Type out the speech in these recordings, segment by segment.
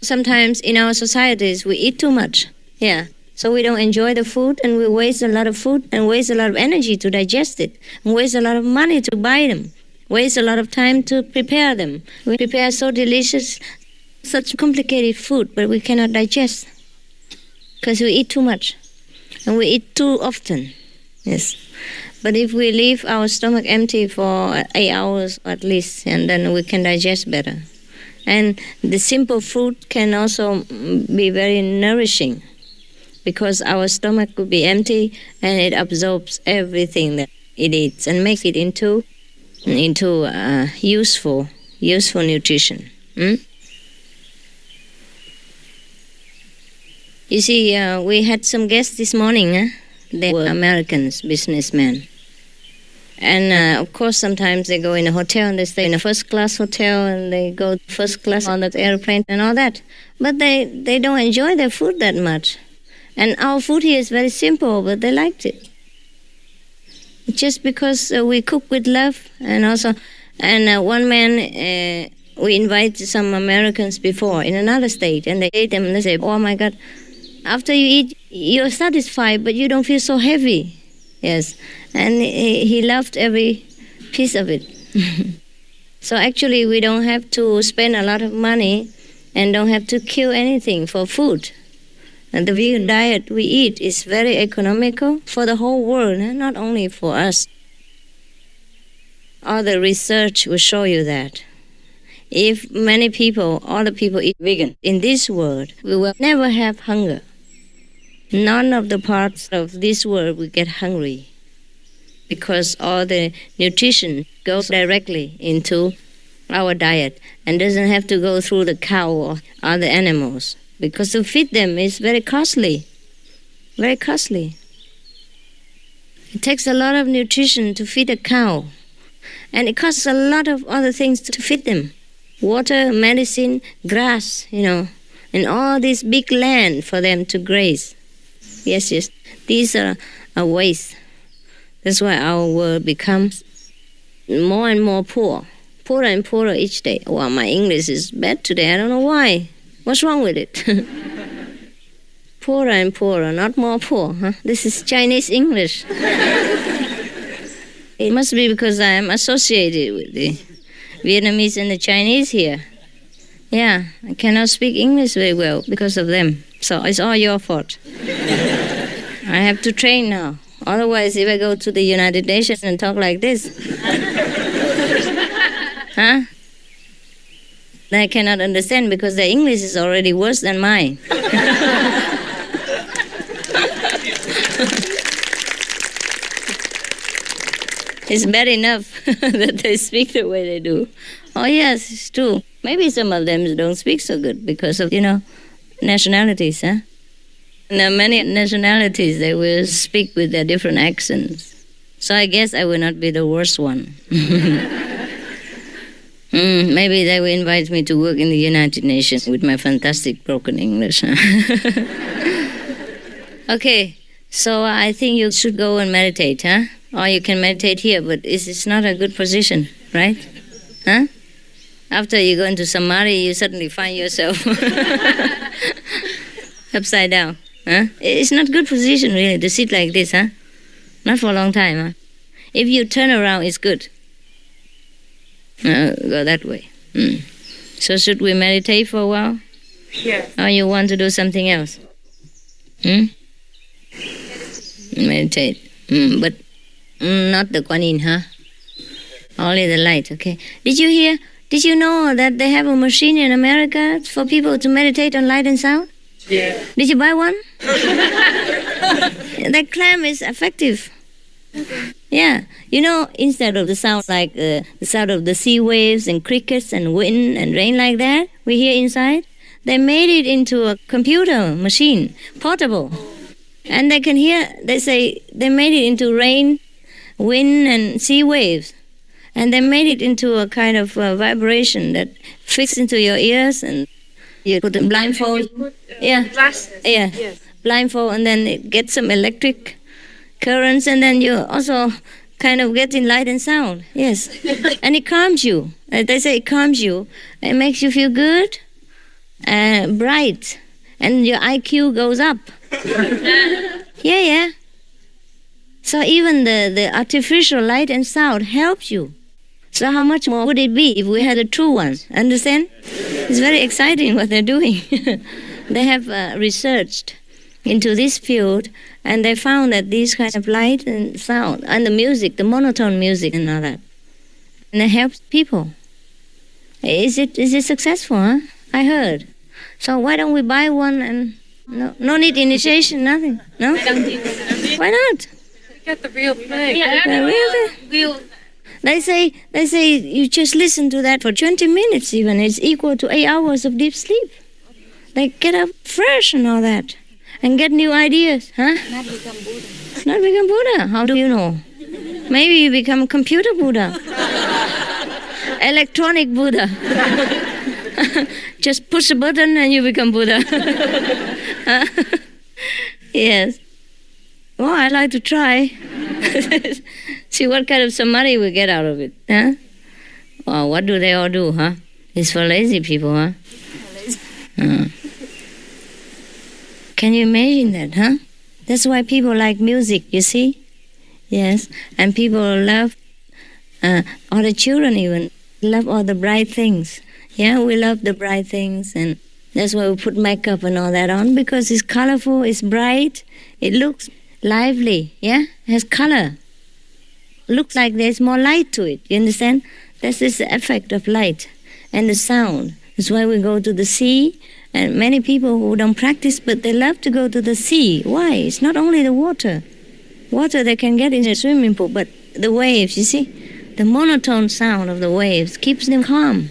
Sometimes in our societies, we eat too much. Yeah. So we don't enjoy the food, and we waste a lot of food and waste a lot of energy to digest it, and waste a lot of money to buy them, waste a lot of time to prepare them. We prepare so delicious, such complicated food, but we cannot digest because we eat too much and we eat too often. Yes. But if we leave our stomach empty for 8 hours at least, and then we can digest better. And the simple food can also be very nourishing, because our stomach could be empty and it absorbs everything that it eats and makes it into useful nutrition. You see, we had some guests this morning. They were Americans, businessmen. And of course, sometimes they go in a hotel and they stay in a first-class hotel and they go first class on the airplane and all that. But they don't enjoy their food that much. And our food here is very simple, but they liked it. Just because we cook with love, and also, and one man, we invited some Americans before in another state, and they ate them and they say, "Oh my God, after you eat, you're satisfied, but you don't feel so heavy." Yes, and he loved every piece of it. So actually, we don't have to spend a lot of money and don't have to kill anything for food. And the vegan diet we eat is very economical for the whole world, not only for us. All the research will show you that. If many people, all the people eat vegan in this world, we will never have hunger. None of the parts of this world will get hungry, because all the nutrition goes directly into our diet and doesn't have to go through the cow or other animals. Because to feed them is very costly, very costly. It takes a lot of nutrition to feed a cow, and it costs a lot of other things to feed them. Water, medicine, grass, and all this big land for them to graze. Yes, these are a waste. That's why our world becomes more and more poor, poorer and poorer each day. Well, my English is bad today, I don't know why. What's wrong with it? Poorer and poorer, not more poor. Huh? This is Chinese English. It must be because I am associated with the Vietnamese and the Chinese here. Yeah, I cannot speak English very well because of them. So it's all your fault. I have to train now. Otherwise, if I go to the United Nations and talk like this, huh? I cannot understand because their English is already worse than mine. It's bad enough that they speak the way they do. Oh yes, it's true. Maybe some of them don't speak so good because of, nationalities, huh? And there are many nationalities, they will speak with their different accents. So I guess I will not be the worst one. Maybe they will invite me to work in the United Nations with my fantastic broken English. Okay, so I think you should go and meditate, huh? Or you can meditate here, but it's not a good position, right? Huh? After you go into samadhi, you suddenly find yourself upside down. Huh? It's not a good position, really, to sit like this, huh? Not for a long time, huh? If you turn around, it's good. Go that way. So should we meditate for a while? Yes. Or you want to do something else? Meditate. But not the Kuan Yin, huh? Only the light, okay. Did you know that they have a machine in America for people to meditate on light and sound? Yeah. Did you buy one? That claim is effective. Yeah, instead of the sound like the sound of the sea waves and crickets and wind and rain like that we hear inside, they made it into a computer machine, portable. And they can hear, they say, they made it into rain, wind and sea waves. And they made it into a kind of vibration that fits into your ears, and you put a blindfold. Glasses. Yeah, yes. Blindfold, and then it gets some electric currents, and then you also kind of get in light and sound. Yes. And it calms you. They say it calms you. It makes you feel good. bright, and your IQ goes up. Yeah. So even the artificial light and sound helps you. So how much more would it be if we had a true one? Understand? It's very exciting what they're doing. They have researched into this field, and they found that these kind of light and sound, and the music, the monotone music and all that, and it helps people. Is it successful, huh? I heard. So why don't we buy one and no need initiation, nothing? No? Why not? Get the real thing. The real thing. They say you just listen to that for 20 minutes even. It's equal to 8 hours of deep sleep. They get up fresh and all that. And get new ideas, huh? Not become Buddha. Not become Buddha. How do you know? Maybe you become computer Buddha. Electronic Buddha. Just push a button and you become Buddha. Yes. Well, I'd like to try. See what kind of samadhi we get out of it, huh? Well, what do they all do, huh? It's for lazy people, huh? Can you imagine that, huh? That's why people like music, you see? Yes. And people love, all the children even, love all the bright things. Yeah, we love the bright things, and that's why we put makeup and all that on, because it's colorful, it's bright, it looks lively, yeah? It has color. Looks like there's more light to it, you understand? This is the effect of light and the sound. That's why we go to the sea, and many people who don't practice, but they love to go to the sea. Why? It's not only the water. Water they can get in a swimming pool, but the waves, you see? The monotone sound of the waves keeps them calm.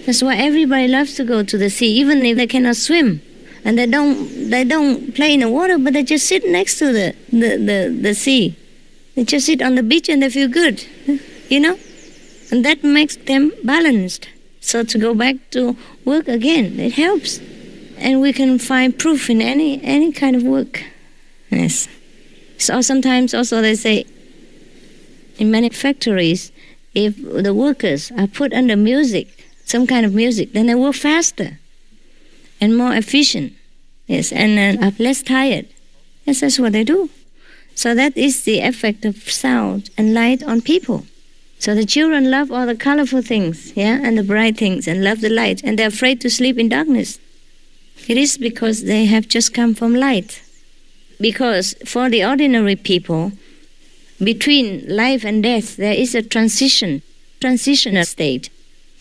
That's why everybody loves to go to the sea, even if they cannot swim. And they don't play in the water, but they just sit next to the sea. They just sit on the beach and they feel good, you know? And that makes them balanced. So to go back to work again, it helps. And we can find proof in any kind of work. Yes. So sometimes also they say, in many factories, if the workers are put under music, some kind of music, then they work faster and more efficient. Yes, and are less tired. Yes, that's what they do. So that is the effect of sound and light on people. So the children love all the colorful things, yeah, and the bright things, and love the light, and they're afraid to sleep in darkness. It is because they have just come from light. Because for the ordinary people, between life and death, there is a transitional state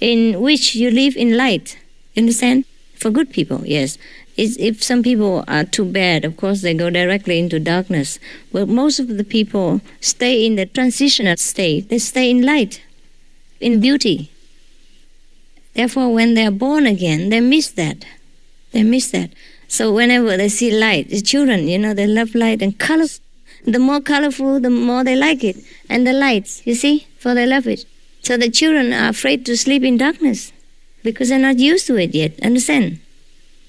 in which you live in light. You understand? For good people, yes. If some people are too bad, of course they go directly into darkness. But most of the people stay in the transitional state. They stay in light, in beauty. Therefore, when they are born again, they miss that. They miss that. So whenever they see light, the children, they love light and color. The more colorful, the more they like it. And the lights, you see, for they love it. So the children are afraid to sleep in darkness because they're not used to it yet, understand?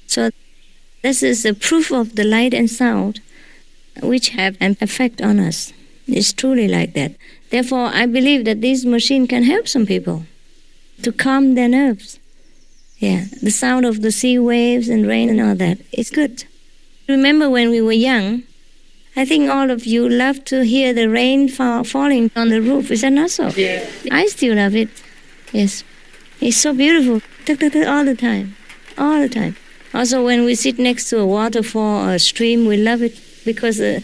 So this is a proof of the light and sound which have an effect on us. It's truly like that. Therefore, I believe that this machine can help some people to calm their nerves. Yeah, the sound of the sea waves and rain and all that, it's good. Remember when we were young, I think all of you love to hear the rain falling on the roof. Is that not so? Yeah. I still love it. Yes. It's so beautiful. All the time. All the time. Also, when we sit next to a waterfall or a stream, we love it because the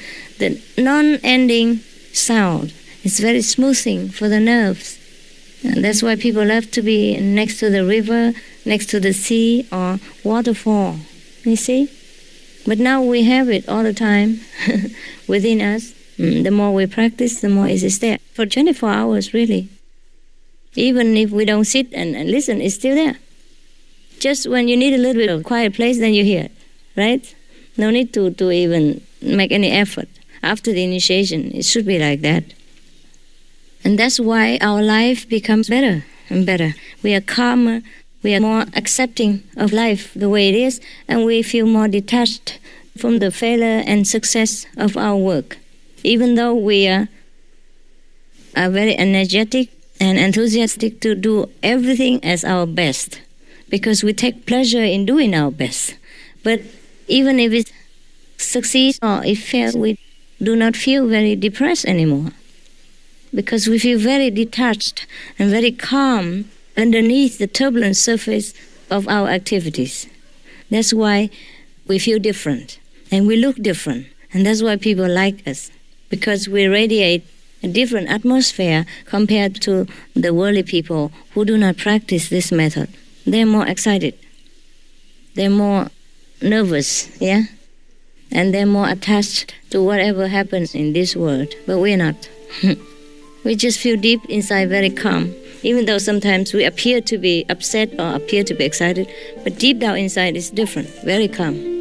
non-ending sound is very smoothing for the nerves. And that's why people love to be next to the river, next to the sea or waterfall. You see? But now we have it all the time within us. The more we practice, the more it is there. For 24 hours, really. Even if we don't sit and listen, it's still there. Just when you need a little bit of quiet place, then you hear it, right? No need to even make any effort. After the initiation, it should be like that. And that's why our life becomes better and better. We are calmer, we are more accepting of life the way it is, and we feel more detached from the failure and success of our work. Even though we are very energetic and enthusiastic to do everything as our best, because we take pleasure in doing our best. But even if it succeeds or it fails, we do not feel very depressed anymore, because we feel very detached and very calm underneath the turbulent surface of our activities. That's why we feel different and we look different, and that's why people like us, because we radiate a different atmosphere compared to the worldly people who do not practice this method. They're more excited, they're more nervous, yeah? And they're more attached to whatever happens in this world, but we're not. We just feel deep inside very calm, even though sometimes we appear to be upset or appear to be excited, but deep down inside it's different, very calm.